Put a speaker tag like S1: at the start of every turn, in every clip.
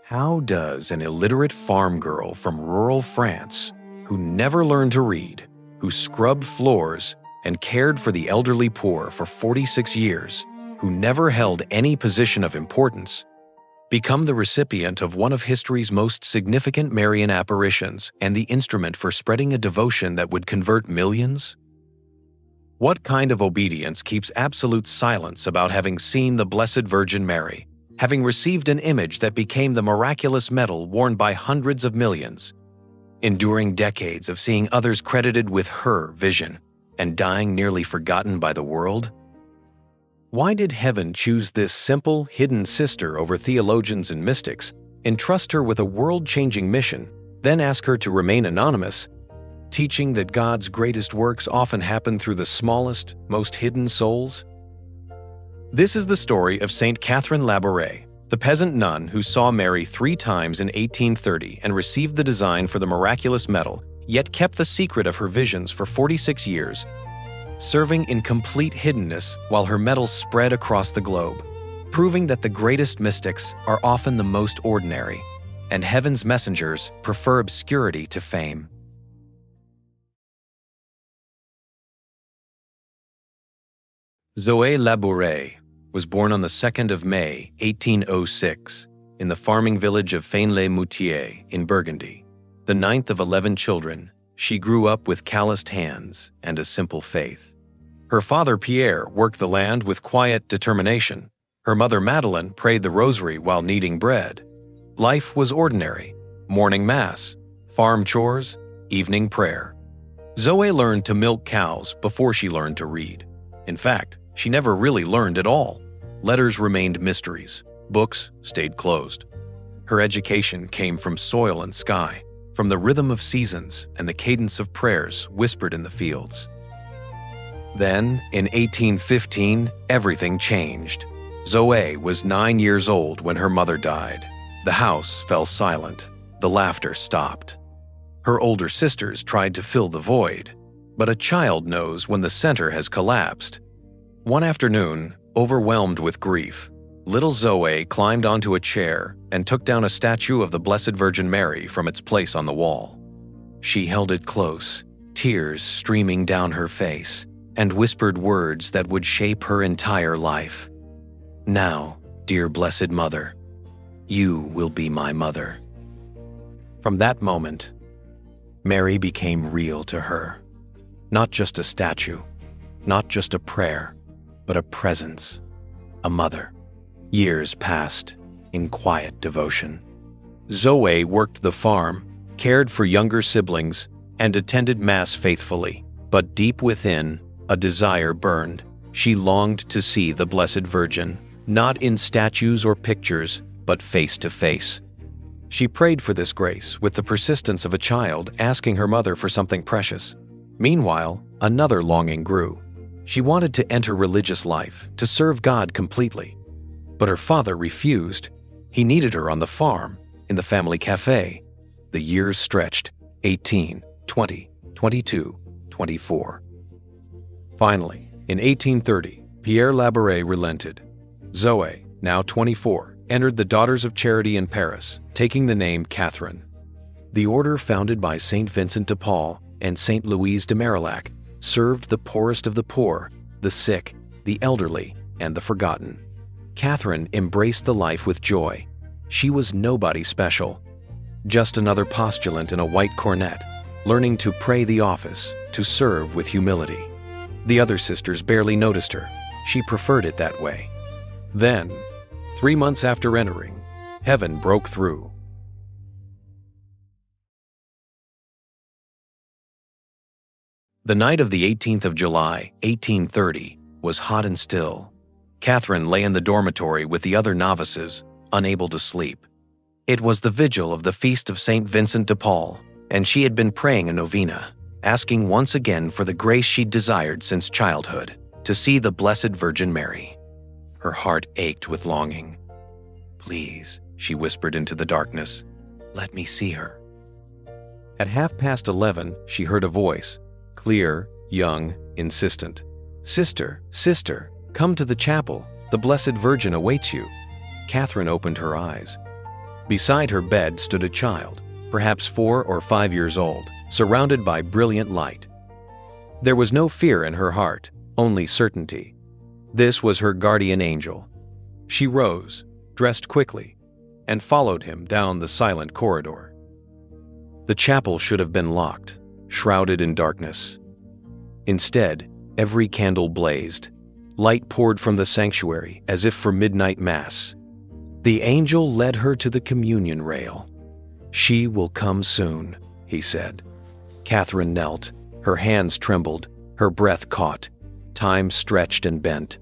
S1: How does an illiterate farm girl from rural France, who never learned to read, who scrubbed floors and cared for the elderly poor for 46 years, who never held any position of importance, become the recipient of one of history's most significant Marian apparitions and the instrument for spreading a devotion that would convert millions? What kind of obedience keeps absolute silence about having seen the Blessed Virgin Mary, having received an image that became the Miraculous Medal worn by hundreds of millions, enduring decades of seeing others credited with her vision, and dying nearly forgotten by the world? Why did heaven choose this simple, hidden sister over theologians and mystics, entrust her with a world-changing mission, then ask her to remain anonymous, teaching that God's greatest works often happen through the smallest, most hidden souls? This is the story of Saint Catherine Labouré, the peasant nun who saw Mary 3 times in 1830 and received the design for the Miraculous Medal, yet kept the secret of her visions for 46 years, serving in complete hiddenness while her medal spread across the globe, proving that the greatest mystics are often the most ordinary, and heaven's messengers prefer obscurity to fame. Zoé Labouré was born on the 2nd of May, 1806, in the farming village of Fain-les-Moutiers in Burgundy. The 9th of 11 children, she grew up with calloused hands and a simple faith. Her father Pierre worked the land with quiet determination. Her mother Madeleine prayed the rosary while kneading bread. Life was ordinary: morning mass, farm chores, evening prayer. Zoé learned to milk cows before she learned to read. In fact, she never really learned at all. Letters remained mysteries. Books stayed closed. Her education came from soil and sky, from the rhythm of seasons and the cadence of prayers whispered in the fields. Then, in 1815, everything changed. Zoé was 9 years old when her mother died. The house fell silent. The laughter stopped. Her older sisters tried to fill the void, but a child knows when the center has collapsed. One afternoon, overwhelmed with grief, little Zoé climbed onto a chair and took down a statue of the Blessed Virgin Mary from its place on the wall. She held it close, tears streaming down her face, and whispered words that would shape her entire life. "Now, dear Blessed Mother, you will be my mother." From that moment, Mary became real to her. Not just a statue, not just a prayer, but a presence, a mother. Years passed in quiet devotion. Zoé worked the farm, cared for younger siblings, and attended Mass faithfully. But deep within, a desire burned. She longed to see the Blessed Virgin, not in statues or pictures, but face to face. She prayed for this grace with the persistence of a child asking her mother for something precious. Meanwhile, another longing grew. She wanted to enter religious life, to serve God completely. But her father refused. He needed her on the farm, in the family cafe. The years stretched: 18, 20, 22, 24. Finally, in 1830, Pierre Labouré relented. Zoé, now 24, entered the Daughters of Charity in Paris, taking the name Catherine. The order founded by Saint Vincent de Paul and Saint Louise de Marillac served the poorest of the poor, the sick, the elderly, and the forgotten. Catherine embraced the life with joy. She was nobody special, just another postulant in a white cornet, learning to pray the office, to serve with humility. The other sisters barely noticed her. She preferred it that way. Then, 3 months after entering, heaven broke through. The night of the 18th of July, 1830, was hot and still. Catherine lay in the dormitory with the other novices, unable to sleep. It was the vigil of the feast of Saint Vincent de Paul, and she had been praying a novena, asking once again for the grace she'd desired since childhood, to see the Blessed Virgin Mary. Her heart ached with longing. "Please," she whispered into the darkness, "let me see her." At 11:30, she heard a voice, clear, young, insistent. "Sister, sister, come to the chapel. The Blessed Virgin awaits you." Catherine opened her eyes. Beside her bed stood a child, perhaps 4 or 5 years old, surrounded by brilliant light. There was no fear in her heart, only certainty. This was her guardian angel. She rose, dressed quickly, and followed him down the silent corridor. The chapel should have been locked, shrouded in darkness. Instead, every candle blazed. Light poured from the sanctuary as if for midnight mass. The angel led her to the communion rail. "She will come soon," he said. Catherine knelt. Her hands trembled, her breath caught. Time stretched and bent.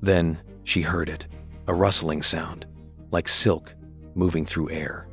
S1: Then she heard it, a rustling sound, like silk moving through air.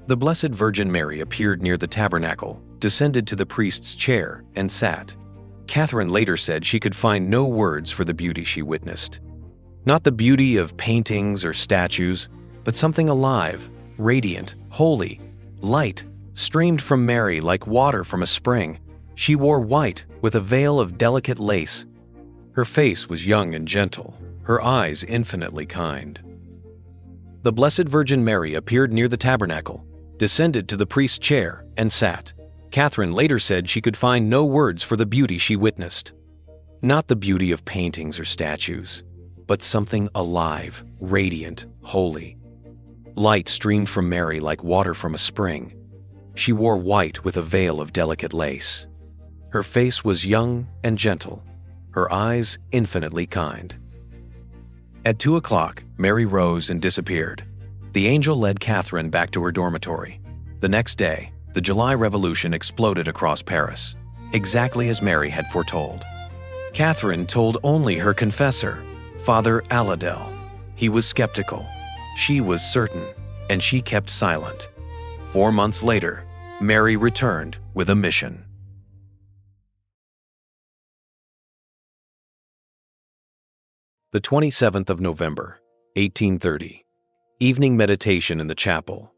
S1: The Blessed Virgin Mary appeared near the tabernacle, descended to the priest's chair, and sat. Catherine later said she could find no words for the beauty she witnessed. Not the beauty of paintings or statues, but something alive, radiant, holy. Light streamed from Mary like water from a spring. She wore white with a veil of delicate lace. Her face was young and gentle, her eyes infinitely kind. The Blessed Virgin Mary appeared near the tabernacle, descended to the priest's chair, and sat. Catherine later said she could find no words for the beauty she witnessed. Not the beauty of paintings or statues, but something alive, radiant, holy. Light streamed from Mary like water from a spring. She wore white with a veil of delicate lace. Her face was young and gentle, her eyes infinitely kind. At 2 o'clock, Mary rose and disappeared. The angel led Catherine back to her dormitory. The next day, the July Revolution exploded across Paris, exactly as Mary had foretold. Catherine told only her confessor, Father Aladel. He was skeptical. She was certain, and she kept silent. 4 months later, Mary returned with a mission. The 27th of November, 1830. Evening meditation in the chapel.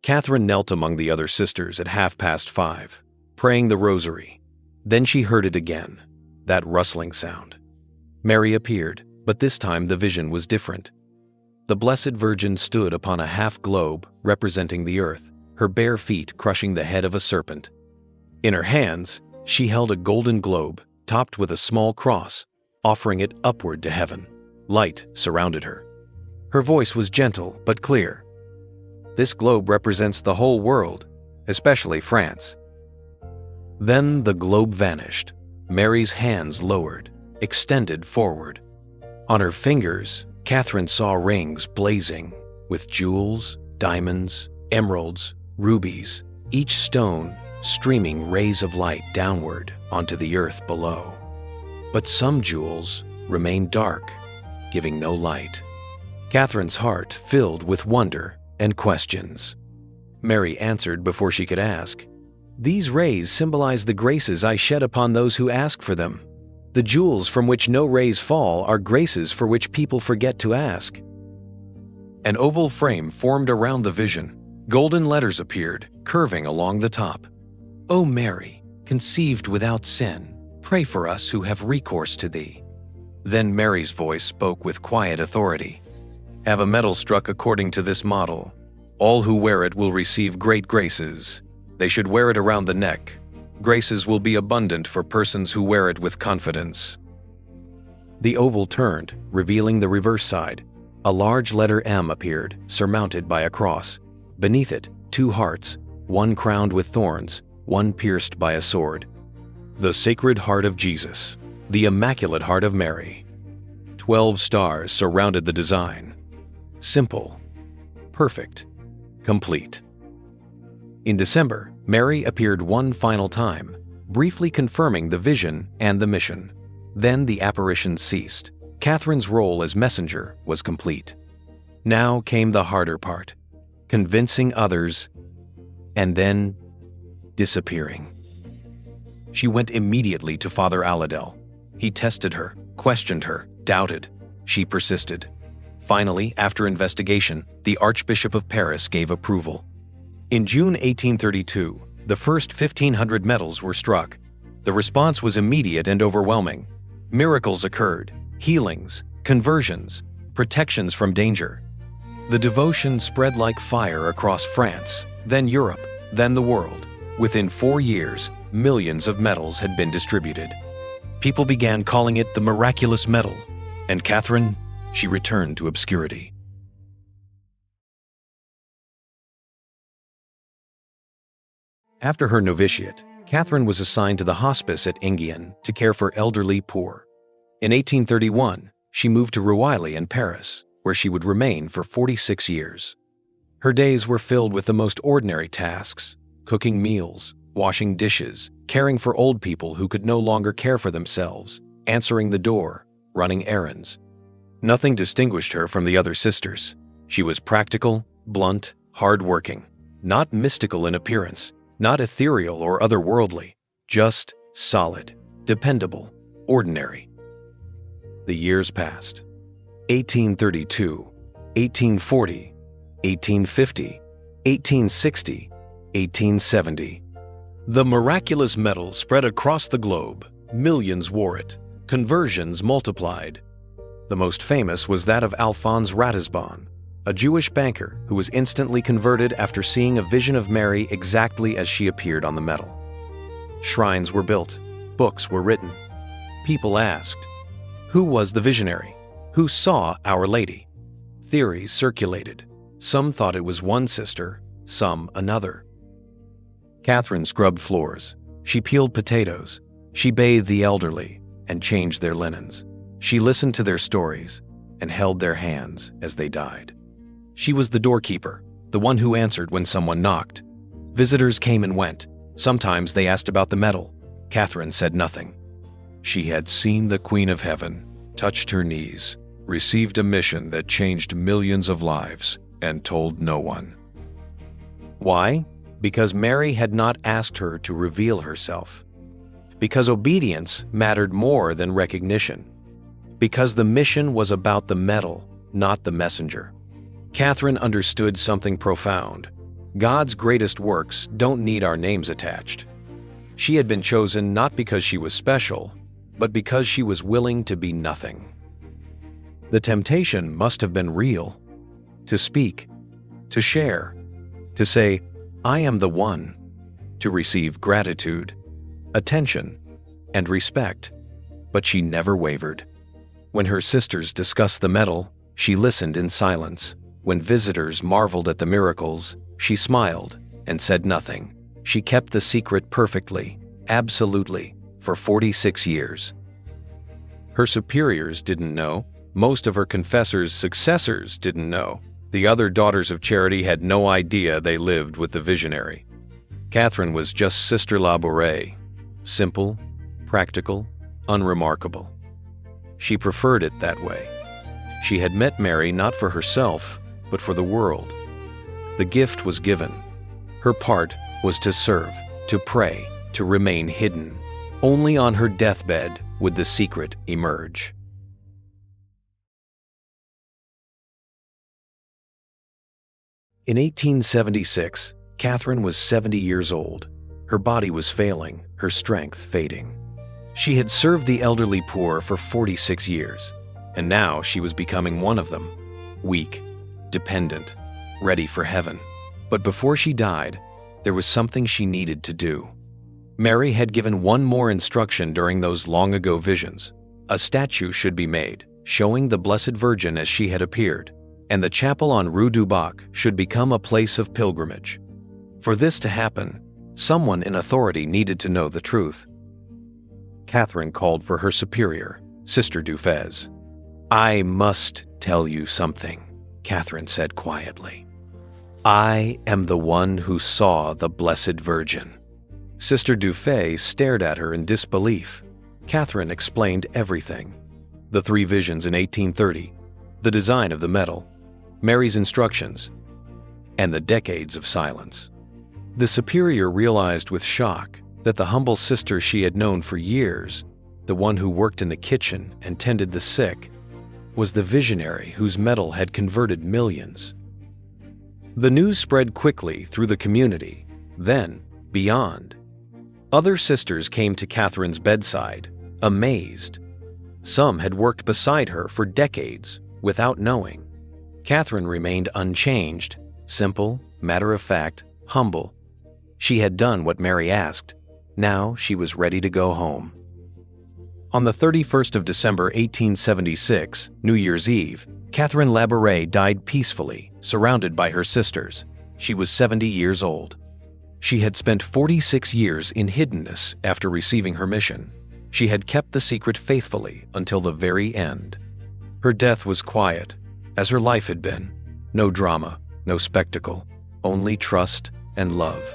S1: Catherine knelt among the other sisters at 5:30, praying the rosary. Then she heard it again, that rustling sound. Mary appeared, but this time the vision was different. The Blessed Virgin stood upon a half-globe representing the earth, her bare feet crushing the head of a serpent. In her hands, she held a golden globe topped with a small cross, offering it upward to heaven. Light surrounded her. Her voice was gentle but clear. "This globe represents the whole world, especially France." Then the globe vanished. Mary's hands lowered, extended forward. On her fingers, Catherine saw rings blazing with jewels, diamonds, emeralds, rubies, each stone streaming rays of light downward onto the earth below. But some jewels remained dark, giving no light. Catherine's heart filled with wonder and questions. Mary answered before she could ask. "These rays symbolize the graces I shed upon those who ask for them. The jewels from which no rays fall are graces for which people forget to ask." An oval frame formed around the vision. Golden letters appeared, curving along the top. "O Mary, conceived without sin, pray for us who have recourse to thee." Then Mary's voice spoke with quiet authority. "Have a medal struck according to this model. All who wear it will receive great graces. They should wear it around the neck. Graces will be abundant for persons who wear it with confidence." The oval turned, revealing the reverse side. A large letter M appeared, surmounted by a cross. Beneath it, 2 hearts, one crowned with thorns, one pierced by a sword. The Sacred Heart of Jesus, the Immaculate Heart of Mary. 12 stars surrounded the design. Simple, perfect, complete. In December, Mary appeared one final time, briefly confirming the vision and the mission. Then the apparitions ceased. Catherine's role as messenger was complete. Now came the harder part, convincing others, and then disappearing. She went immediately to Father Aladel. He tested her, questioned her, doubted. She persisted. Finally, after investigation, the Archbishop of Paris gave approval. In June 1832, the first 1,500 medals were struck. The response was immediate and overwhelming. Miracles occurred, healings, conversions, protections from danger. The devotion spread like fire across France, then Europe, then the world. Within 4 years, millions of medals had been distributed. People began calling it the Miraculous Medal, and Catherine, she returned to obscurity. After her novitiate, Catherine was assigned to the hospice at Enghien to care for elderly poor. In 1831, she moved to Rouilly in Paris, where she would remain for 46 years. Her days were filled with the most ordinary tasks: cooking meals, washing dishes, caring for old people who could no longer care for themselves, answering the door, running errands. Nothing distinguished her from the other sisters. She was practical, blunt, hard-working, not mystical in appearance, not ethereal or otherworldly, just solid, dependable, ordinary. The years passed. 1832, 1840, 1850, 1860, 1870. The Miraculous Medal spread across the globe. Millions wore it. Conversions multiplied. The most famous was that of Alphonse Ratisbonne, a Jewish banker who was instantly converted after seeing a vision of Mary exactly as she appeared on the medal. Shrines were built. Books were written. People asked, who was the visionary? Who saw Our Lady? Theories circulated. Some thought it was one sister, some another. Catherine scrubbed floors. She peeled potatoes. She bathed the elderly and changed their linens. She listened to their stories and held their hands as they died. She was the doorkeeper, the one who answered when someone knocked. Visitors came and went. Sometimes they asked about the medal. Catherine said nothing. She had seen the Queen of Heaven, touched her knees, received a mission that changed millions of lives, and told no one. Why? Because Mary had not asked her to reveal herself. Because obedience mattered more than recognition. Because the mission was about the medal, not the messenger. Catherine understood something profound. God's greatest works don't need our names attached. She had been chosen not because she was special, but because she was willing to be nothing. The temptation must have been real. To speak, to share, to say, I am the one, to receive gratitude, attention, and respect. But she never wavered. When her sisters discussed the medal, she listened in silence. When visitors marveled at the miracles, she smiled and said nothing. She kept the secret perfectly, absolutely, for 46 years. Her superiors didn't know. Most of her confessors' successors didn't know. The other daughters of charity had no idea they lived with the visionary. Catherine was just Sister Labouré, simple, practical, unremarkable. She preferred it that way. She had met Mary not for herself, but for the world. The gift was given. Her part was to serve, to pray, to remain hidden. Only on her deathbed would the secret emerge. In 1876, Catherine was 70 years old. Her body was failing, her strength fading. She had served the elderly poor for 46 years, and now she was becoming one of them, weak, dependent, ready for heaven. But before she died, there was something she needed to do. Mary had given one more instruction during those long-ago visions. A statue should be made, showing the Blessed Virgin as she had appeared, and the chapel on Rue du Bac should become a place of pilgrimage. For this to happen, someone in authority needed to know the truth. Catherine called for her superior, Sister Dufez. I must tell you something, Catherine said quietly. I am the one who saw the Blessed Virgin. Sister Dufez stared at her in disbelief. Catherine explained everything. The 3 visions in 1830, the design of the medal, Mary's instructions, and the decades of silence. The superior realized with shock that the humble sister she had known for years, the one who worked in the kitchen and tended the sick, was the visionary whose medal had converted millions. The news spread quickly through the community, then beyond. Other sisters came to Catherine's bedside, amazed. Some had worked beside her for decades without knowing. Catherine remained unchanged, simple, matter-of-fact, humble. She had done what Mary asked. Now she was ready to go home. On the 31st of December 1876, New Year's Eve, Catherine Labouré died peacefully, surrounded by her sisters. She was 70 years old. She had spent 46 years in hiddenness after receiving her mission. She had kept the secret faithfully until the very end. Her death was quiet, as her life had been. No drama, no spectacle, only trust and love.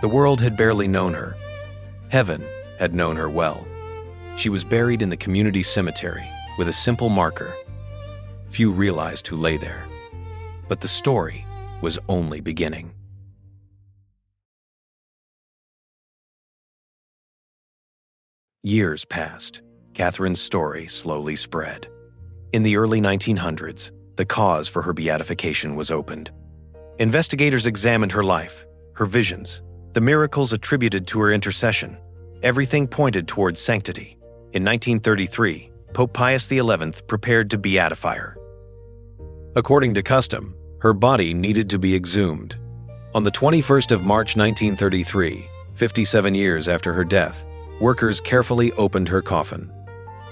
S1: The world had barely known her. Heaven had known her well. She was buried in the community cemetery with a simple marker. Few realized who lay there. But the story was only beginning. Years passed. Catherine's story slowly spread. In the early 1900s, the cause for her beatification was opened. Investigators examined her life, her visions, the miracles attributed to her intercession. Everything pointed towards sanctity. In 1933, Pope Pius XI prepared to beatify her. According to custom, her body needed to be exhumed. On the 21st of March 1933, 57 years after her death, workers carefully opened her coffin.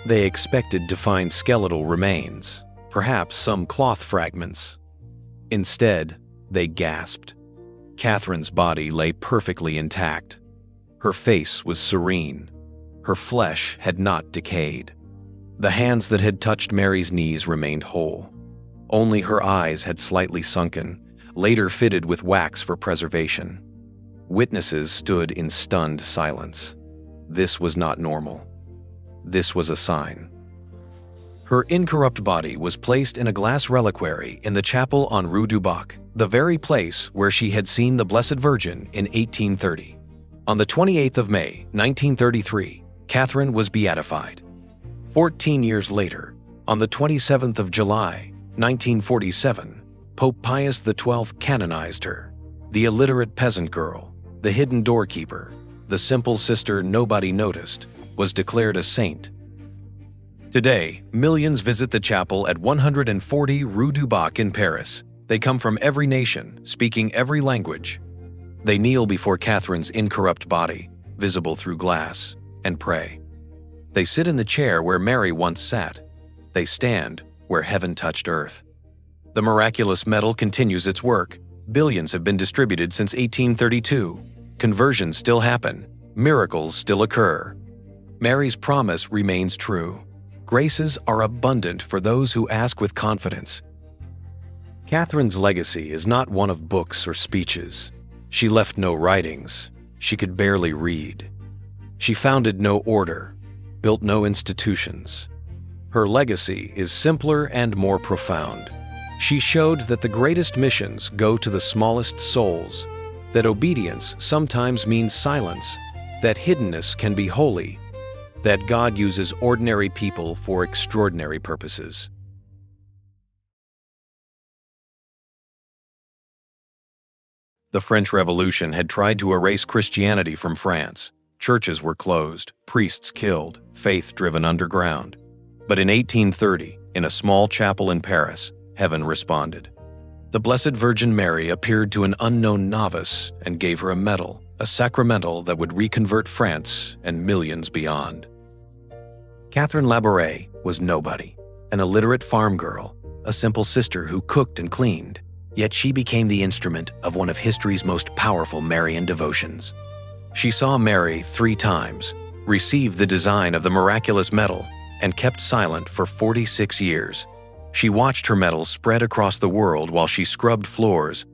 S1: They expected to find skeletal remains, perhaps some cloth fragments. Instead, they gasped. Catherine's body lay perfectly intact. Her face was serene. Her flesh had not decayed. The hands that had touched Mary's knees remained whole. Only her eyes had slightly sunken, later fitted with wax for preservation. Witnesses stood in stunned silence. This was not normal. This was a sign. Her incorrupt body was placed in a glass reliquary in the chapel on Rue du Bac, the very place where she had seen the Blessed Virgin in 1830. On the 28th of May, 1933, Catherine was beatified. 14 years later, on the 27th of July, 1947, Pope Pius XII canonized her. The illiterate peasant girl, the hidden doorkeeper, the simple sister nobody noticed, was declared a saint. Today, millions visit the chapel at 140 Rue du Bac in Paris. They come from every nation, speaking every language. They kneel before Catherine's incorrupt body, visible through glass, and pray. They sit in the chair where Mary once sat. They stand where heaven touched earth. The Miraculous Medal continues its work. Billions have been distributed since 1832. Conversions still happen. Miracles still occur. Mary's promise remains true. Graces are abundant for those who ask with confidence. Catherine's legacy is not one of books or speeches. She left no writings. She could barely read. She founded no order, built no institutions. Her legacy is simpler and more profound. She showed that the greatest missions go to the smallest souls, that obedience sometimes means silence, that hiddenness can be holy, that God uses ordinary people for extraordinary purposes. The French Revolution had tried to erase Christianity from France. Churches were closed, priests killed, faith driven underground. But in 1830, in a small chapel in Paris, heaven responded. The Blessed Virgin Mary appeared to an unknown novice and gave her a medal, a sacramental that would reconvert France and millions beyond. Catherine Labouré was nobody, an illiterate farm girl, a simple sister who cooked and cleaned, yet she became the instrument of one of history's most powerful Marian devotions. She saw Mary 3 times, received the design of the Miraculous Medal, and kept silent for 46 years. She watched her medal spread across the world while she scrubbed floors.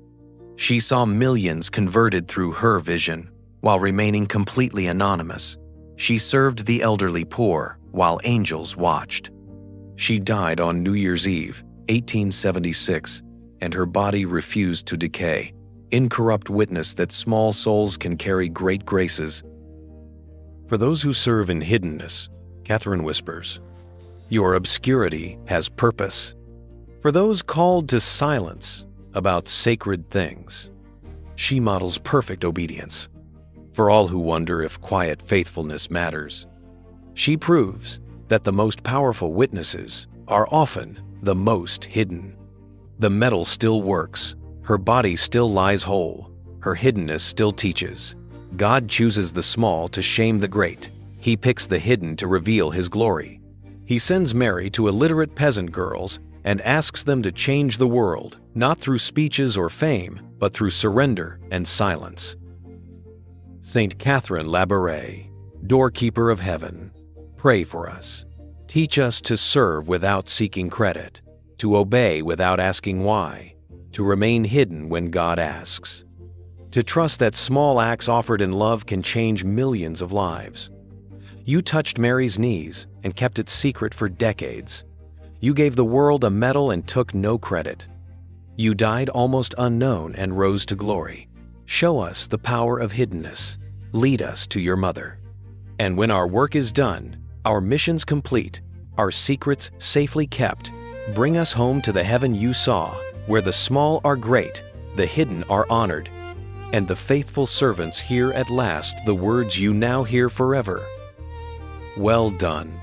S1: She saw millions converted through her vision, while remaining completely anonymous. She served the elderly poor, while angels watched. She died on New Year's Eve, 1876, and her body refused to decay. Incorrupt witness that small souls can carry great graces. For those who serve in hiddenness, Catherine whispers, "Your obscurity has purpose." For those called to silence about sacred things, she models perfect obedience. For all who wonder if quiet faithfulness matters, she proves that the most powerful witnesses are often the most hidden. The medal still works. Her body still lies whole. Her hiddenness still teaches. God chooses the small to shame the great. He picks the hidden to reveal His glory. He sends Mary to illiterate peasant girls and asks them to change the world, not through speeches or fame, but through surrender and silence. Saint Catherine Labouré, doorkeeper of heaven, pray for us. Teach us to serve without seeking credit, to obey without asking why, to remain hidden when God asks, to trust that small acts offered in love can change millions of lives. You touched Mary's knees and kept it secret for decades. You gave the world a medal and took no credit. You died almost unknown and rose to glory. Show us the power of hiddenness. Lead us to your mother. And when our work is done, our missions complete, our secrets safely kept, bring us home to the heaven you saw, where the small are great, the hidden are honored, and the faithful servants hear at last the words you now hear forever. Well done,